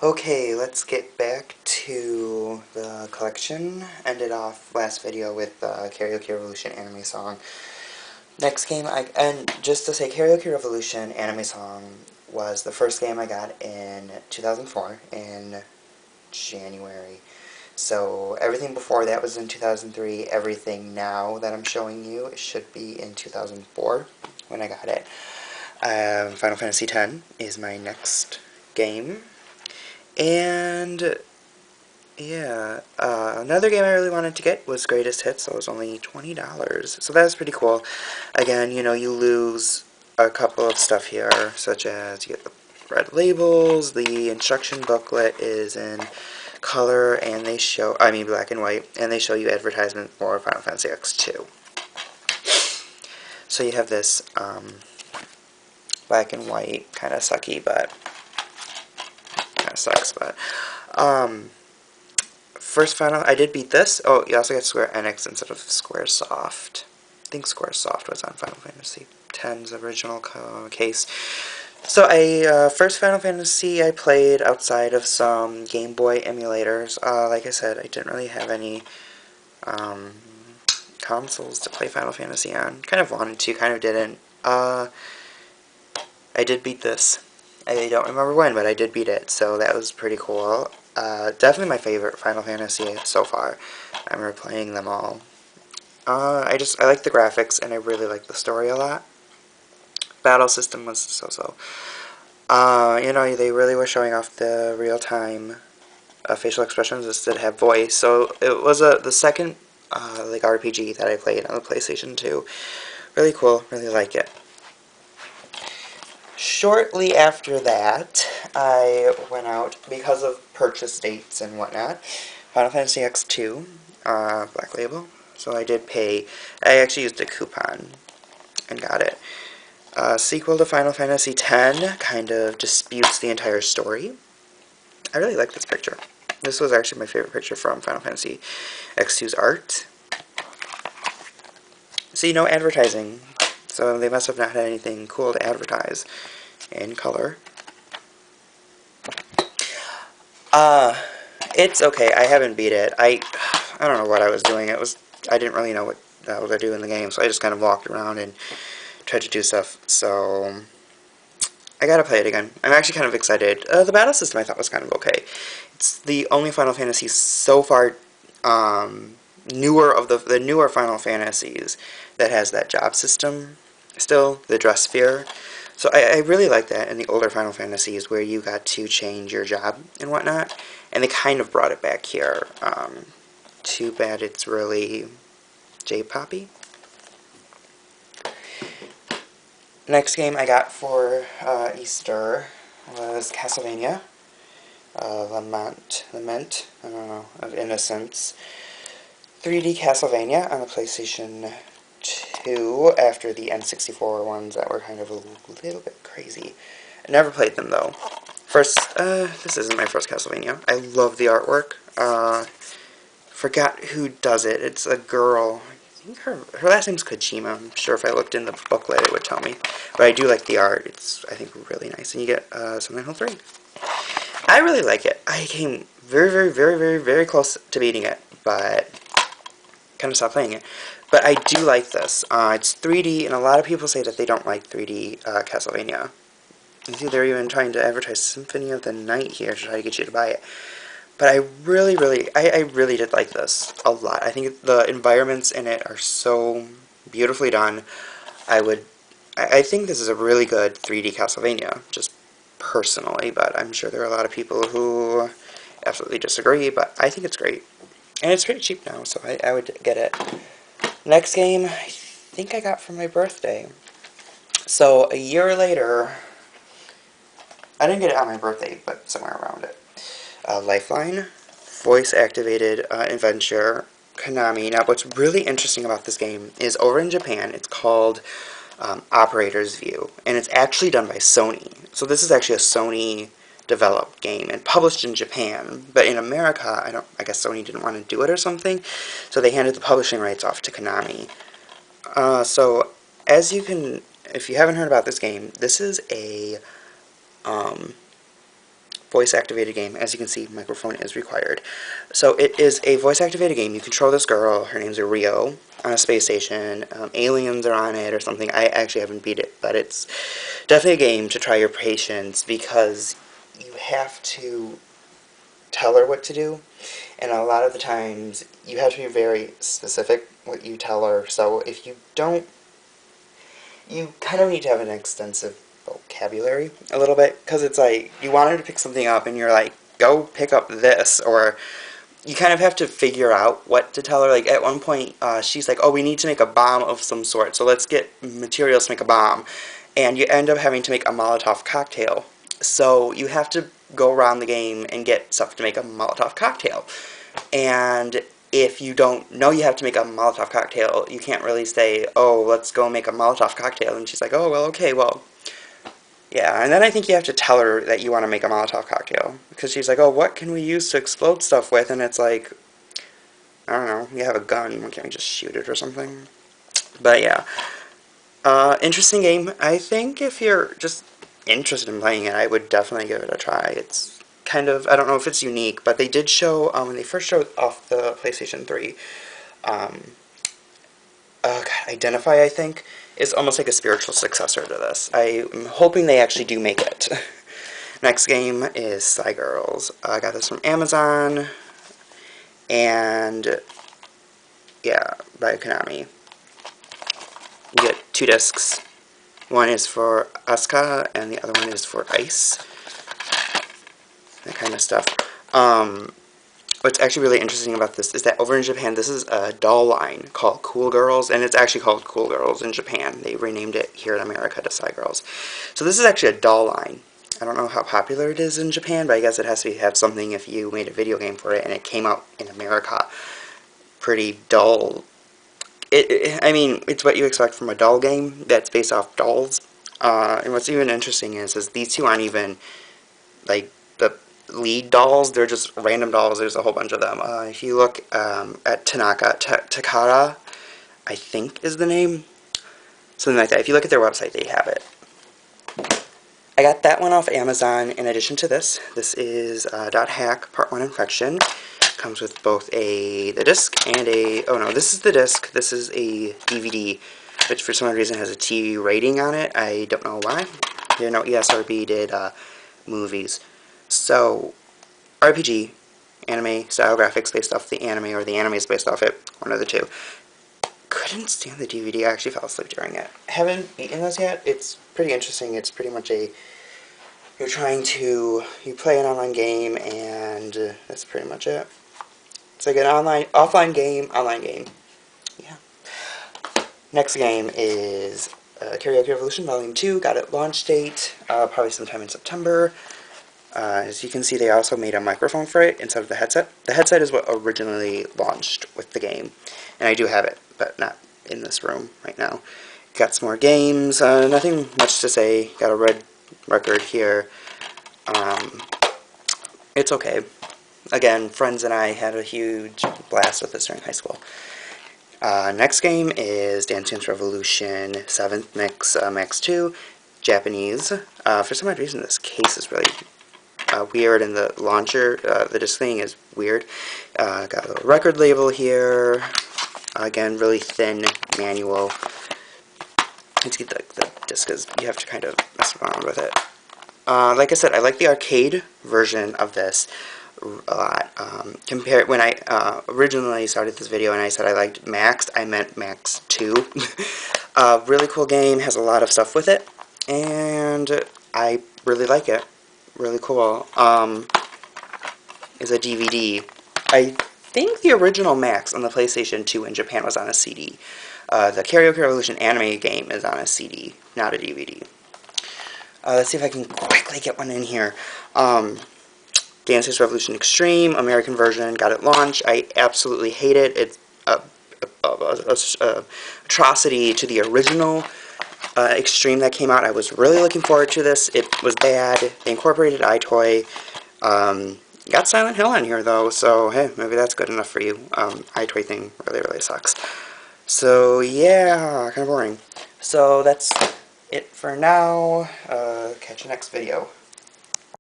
Okay, let's get back to the collection. Ended off last video with the Karaoke Revolution anime song. Next game, and just to say, Karaoke Revolution anime song was the first game I got in 2004 in January. So everything before that was in 2003. Everything now that I'm showing you, it should be in 2004 when I got it. Final Fantasy X is my next game. And yeah, another game I really wanted to get was Greatest Hits, so it was only $20. So that was pretty cool. Again, you lose a couple of stuff here, such as you get the red labels, the instruction booklet is in color, and black and white, and they show you advertisement for Final Fantasy X2. So you have this, black and white, kind of sucky, but kind of sucks, but, first final, I did beat this. Oh, you also get Square Enix instead of Squaresoft. I think Squaresoft was on Final Fantasy X's original case. So first Final Fantasy I played outside of some Game Boy emulators. Like I said, I didn't really have any consoles to play Final Fantasy on. Kind of wanted to, kind of didn't. I did beat this. I don't remember when, but I did beat it, so that was pretty cool. Definitely my favorite Final Fantasy so far. I remember playing them all. I like the graphics, and I really like the story a lot. Battle system was so-so. They really were showing off the real-time facial expressions. This did have voice, so it was the second RPG that I played on the PlayStation 2. Really cool, really like it. Shortly after that, I went out, because of purchase dates and whatnot, Final Fantasy X2, Black Label, so I did pay. I actually used a coupon and got it. Sequel to Final Fantasy X kind of disputes the entire story. I really like this picture. This was actually my favorite picture from Final Fantasy X2's art. See, no advertising, so they must have not had anything cool to advertise in color. It's okay. I haven't beat it. I don't know what I was doing. I didn't really know what the hell to do in the game, so I just kind of walked around and tried to do stuff. So I gotta play it again. I'm actually kind of excited. The battle system I thought was kind of okay. It's the only Final Fantasy so far, newer of the newer Final Fantasies that has that job system. Still, the dress sphere. So I really like that in the older Final Fantasies where you got to change your job and whatnot, and they kind of brought it back here. Too bad it's really J-poppy. Next game I got for Easter was Castlevania. Lament, I don't know, of Innocence. 3D Castlevania on the PlayStation 2 after the N64 ones that were kind of a little bit crazy. I never played them though. This isn't my first Castlevania. I love the artwork. Forgot who does it. It's a girl. I think her last name's Kojima. I'm sure if I looked in the booklet it would tell me. But I do like the art. It's, I think, really nice. And you get Silent Hill 3. I really like it. I came very close to beating it, but kind of stopped playing it. But I do like this. It's 3D, and a lot of people say that they don't like 3D Castlevania. I think they're even trying to advertise Symphony of the Night here to try to get you to buy it. But I really did like this a lot. I think the environments in it are so beautifully done. I think this is a really good 3D Castlevania, just personally, but I'm sure there are a lot of people who absolutely disagree, but I think it's great. And it's pretty cheap now, so I would get it. Next game, I think I got for my birthday. So, a year later, I didn't get it on my birthday, but somewhere around it. Lifeline, voice-activated adventure, Konami. Now, what's really interesting about this game is over in Japan, it's called Operator's View, and it's actually done by Sony. So this is actually a Sony-developed game and published in Japan, but in America, I guess Sony didn't want to do it or something, so they handed the publishing rights off to Konami. So, as you can, if you haven't heard about this game, this is a voice-activated game. As you can see, microphone is required. So it is a voice-activated game. You control this girl. Her name's Rio, on a space station. Aliens are on it or something. I actually haven't beat it, but it's definitely a game to try your patience, because you have to tell her what to do, and a lot of the times you have to be very specific what you tell her. So if you don't, you kind of need to have an extensive vocabulary a little bit, because it's like you want her to pick something up and you're like, go pick up this, or you kind of have to figure out what to tell her. Like at one point she's like, oh, we need to make a bomb of some sort, so let's get materials to make a bomb, and you end up having to make a Molotov cocktail. So you have to go around the game and get stuff to make a Molotov cocktail, and if you don't know you have to make a Molotov cocktail, you can't really say, oh, let's go make a Molotov cocktail. And she's like, oh, well, okay, well, yeah. And then I think you have to tell her that you want to make a Molotov cocktail, because she's like, oh, what can we use to explode stuff with? And it's like, I don't know, you have a gun, why can't we just shoot it or something? But yeah, interesting game. I think if you're just interested in playing it, I would definitely give it a try. It's kind of, I don't know if it's unique, but they did show, when they first showed off the PlayStation 3, God, Identify, I think, is almost like a spiritual successor to this. I'm hoping they actually do make it. Next game is Sly Girls. I got this from Amazon, and yeah, by Konami. You get 2 discs. One is for Asuka, and the other one is for Ice. That kind of stuff. What's actually really interesting about this is that over in Japan, this is a doll line called Cool Girls, and it's actually called Cool Girls in Japan. They renamed it here in America to Sly Girls. So this is actually a doll line. I don't know how popular it is in Japan, but I guess it has to have something if you made a video game for it and it came out in America. Pretty dull. I mean, it's what you expect from a doll game that's based off dolls. And what's even interesting is these two aren't even, like, the lead dolls. They're just random dolls. There's a whole bunch of them. If you look at Takara, I think is the name. Something like that. If you look at their website, they have it. I got that one off Amazon in addition to this. This is .hack Part 1 Infection. Comes with both the disc and oh no, this is the disc, this is a DVD, which for some reason has a TV rating on it. I don't know why. You know, ESRB did movies. So, RPG, anime style graphics based off the anime, or the anime is based off it, one of the two. Couldn't stand the DVD, I actually fell asleep during it. Haven't beaten this yet. It's pretty interesting. It's pretty much you play an online game, and that's pretty much it. It's like an offline game, online game. Yeah. Next game is Karaoke Revolution Volume 2. Got it launch date, probably sometime in September. As you can see, they also made a microphone for it instead of the headset. The headset is what originally launched with the game, and I do have it, but not in this room right now. Got some more games. Nothing much to say. Got a red record here. It's okay. Again, friends and I had a huge blast with this during high school. Next game is Dance Dance Revolution 7th Mix, Max 2, Japanese. For some odd reason, this case is really weird, and the launcher, the disc thing is weird. Got a little record label here. Again, really thin manual. Let's get the disc, because you have to kind of mess around with it. Like I said, I like the arcade version of this a lot. When I originally started this video and I said I liked Max, I meant Max 2. Really cool game, has a lot of stuff with it, and I really like it. Really cool. Is a DVD. I think the original Max on the PlayStation 2 in Japan was on a CD. The Karaoke Revolution anime game is on a CD, not a DVD. Let's see if I can quickly get one in here. Dance Dance Revolution Extreme, American version, got it launched. I absolutely hate it. It's a atrocity to the original Extreme that came out. I was really looking forward to this. It was bad. They incorporated iToy. Got Silent Hill on here, though, so hey, maybe that's good enough for you. iToy thing really sucks. So, yeah, kind of boring. So, that's it for now. Catch you next video.